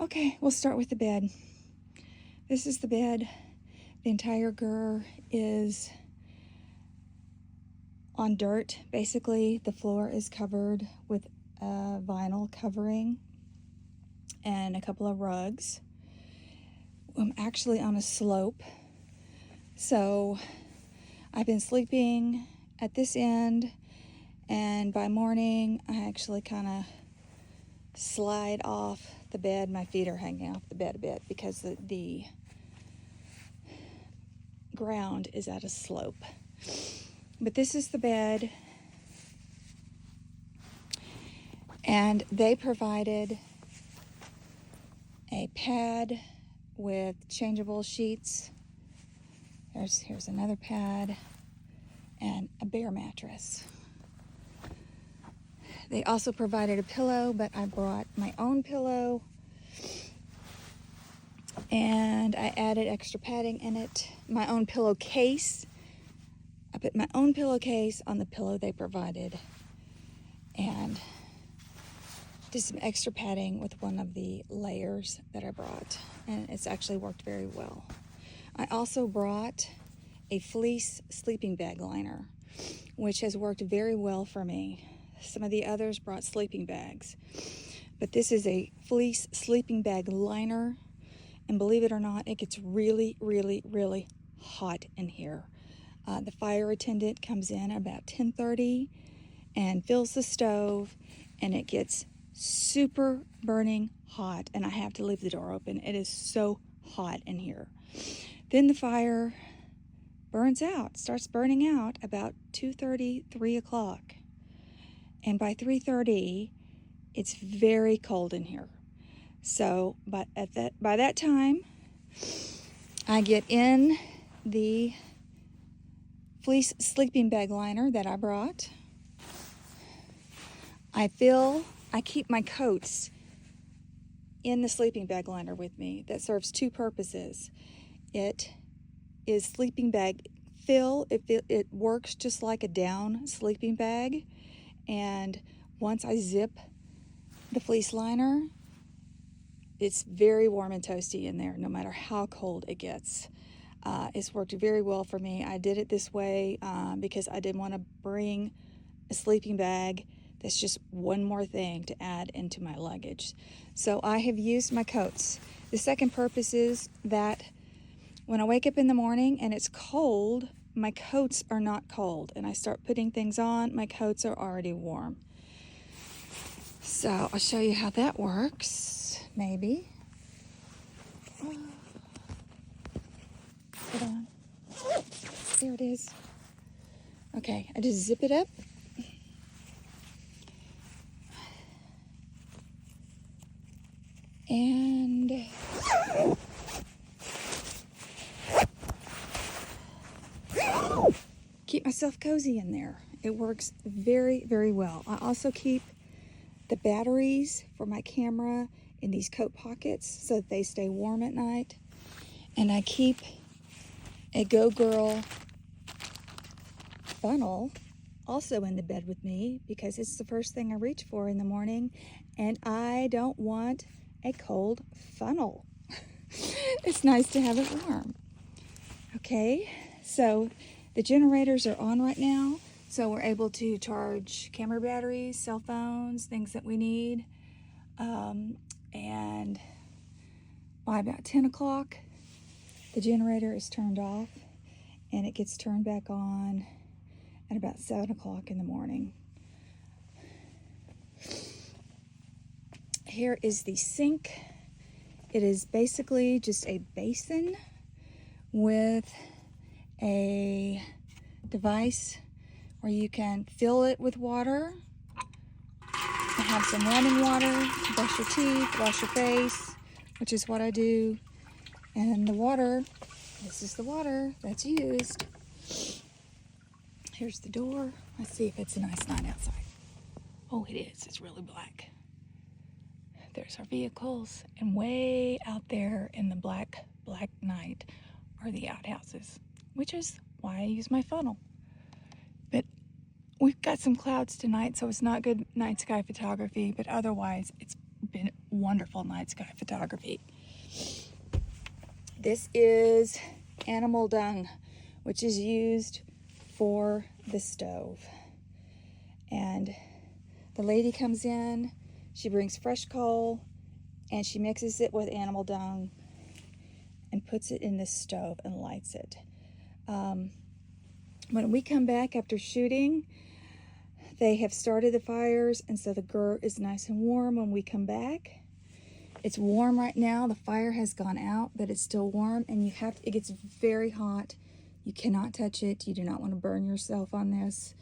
Okay, we'll start with the bed. This is the bed. The entire Ger is on dirt. Basically, the floor is covered with a vinyl covering and a couple of rugs. I'm actually on a slope, so I've been sleeping at this end, and by morning I actually kind of slide off the bed. My feet are hanging off the bed a bit because the ground is at a slope. But this is the bed, and they provided a pad with changeable sheets. Here's another pad and a bare mattress. They also provided a pillow, but I brought my own pillow, and I added extra padding in it. My own pillowcase. I put my own pillowcase on the pillow they provided, and did some extra padding with one of the layers that I brought, and it's actually worked very well. I also brought a fleece sleeping bag liner, which has worked very well for me. Some of the others brought sleeping bags, but this is a fleece sleeping bag liner, and believe it or not, it gets really, really, really hot in here. The fire attendant comes in at about 10:30 and fills the stove, and it gets super burning hot, and I have to leave the door open. It is so hot in here. Then the fire starts burning out about 2:30, 3 o'clock. And by 3:30, it's very cold in here. So, but by that time, I get in the fleece sleeping bag liner that I brought. I keep my coats in the sleeping bag liner with me. That serves two purposes. It is sleeping bag fill. It works just like a down sleeping bag. And once I zip the fleece liner, it's very warm and toasty in there, no matter how cold it gets. It's worked very well for me. I did it this way because I didn't want to bring a sleeping bag. That's just one more thing to add into my luggage. So I have used my coats. The second purpose is that when I wake up in the morning and it's cold, my coats are not cold, and I start putting things on, my coats are already warm. So I'll show you how that works, maybe. Hold on. There it is. Okay, I just zip it up. And keep myself cozy in there. It works very, very well. I also keep the batteries for my camera in these coat pockets so that they stay warm at night. And I keep a Go Girl funnel also in the bed with me because it's the first thing I reach for in the morning, and I don't want a cold funnel. It's nice to have it warm. Okay, so the generators are on right now, so we're able to charge camera batteries, cell phones, things that we need. And by about 10 o'clock, the generator is turned off, and it gets turned back on at about 7 o'clock in the morning. Here is the sink. It is basically just a basin with a device where you can fill it with water and have some running water to brush your teeth, wash your face, which is what I do. And the water, this is the water that's used. Here's the door. Let's see if it's a nice night outside. Oh, it is. It's really black. There's our vehicles, and way out there in the black night are the outhouses, which is why I use my funnel. But we've got some clouds tonight, so it's not good night sky photography, but otherwise it's been wonderful night sky photography. This is animal dung, which is used for the stove. And the lady comes in, she brings fresh coal, and she mixes it with animal dung and puts it in the stove and lights it. When we come back after shooting, they have started the fires, and so the Ger is nice and warm when we come back. It's warm right now. The fire has gone out, but it's still warm, and it gets very hot. You cannot touch it. You do not want to burn yourself on this.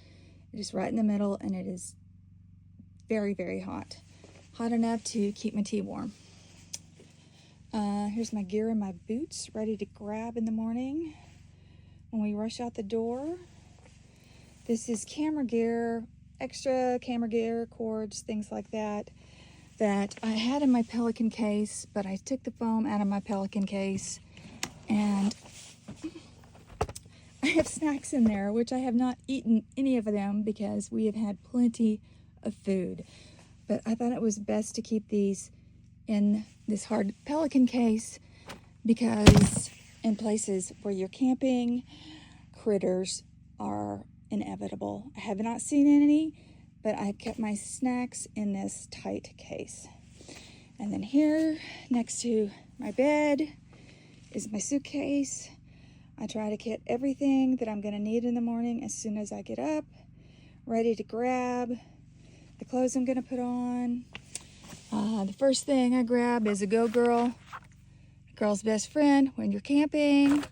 It is right in the middle, and it is very, very hot. Hot enough to keep my tea warm. Here's my gear and my boots ready to grab in the morning when we rush out the door. This is camera gear, extra camera gear, cords, things like that I had in my Pelican case, but I took the foam out of my Pelican case, and I have snacks in there, which I have not eaten any of them because we have had plenty of food. But I thought it was best to keep these in this hard Pelican case because in places where you're camping, critters are inevitable. I have not seen any, but I've kept my snacks in this tight case. And then here next to my bed is my suitcase. I try to get everything that I'm going to need in the morning as soon as I get up, ready to grab the clothes I'm going to put on. The first thing I grab is a Go Girl, girl's best friend when you're camping,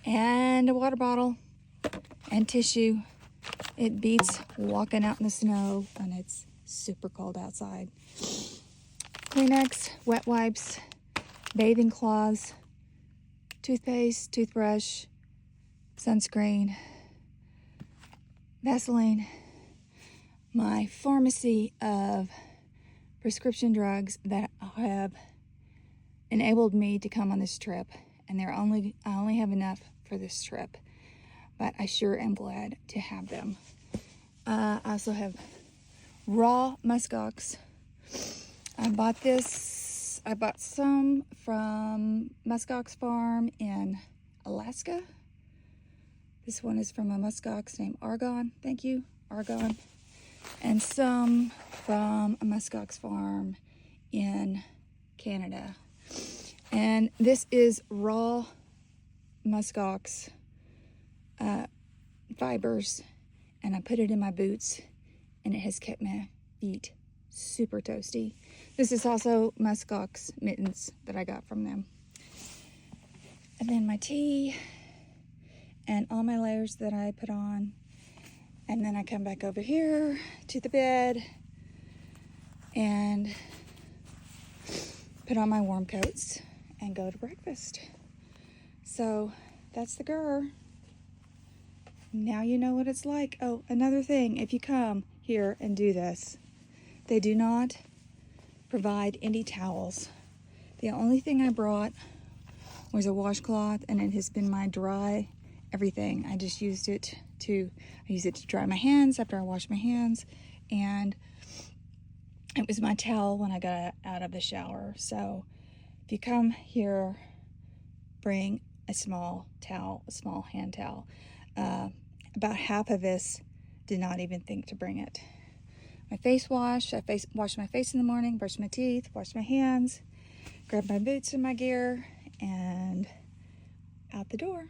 and a water bottle and tissue. It beats walking out in the snow and it's super cold outside. Kleenex, wet wipes, bathing cloths, toothpaste, toothbrush, sunscreen, Vaseline, my pharmacy of prescription drugs that have enabled me to come on this trip, and I only have enough for this trip, but I sure am glad to have them. I also have raw muskox. I bought some from Muskox Farm in Alaska. This one is from a muskox named Argon. Thank you, Argon. And some from a muskox farm in Canada. And this is raw muskox fibers, and I put it in my boots, and it has kept my feet super toasty. This is also muskox mittens that I got from them. And then my tea and all my layers that I put on. And then I come back over here to the bed and put on my warm coats and go to breakfast. So that's the Ger. Now you know what it's like. Oh, another thing, if you come here and do this, they do not provide any towels. The only thing I brought was a washcloth, and it has been my dry everything. I just used it to dry my hands after I wash my hands, and it was my towel when I got out of the shower. So if you come here, bring a small towel, a small hand towel. About half of us did not even think to bring it. My face wash, wash my face in the morning, brush my teeth, wash my hands, grab my boots and my gear, and out the door.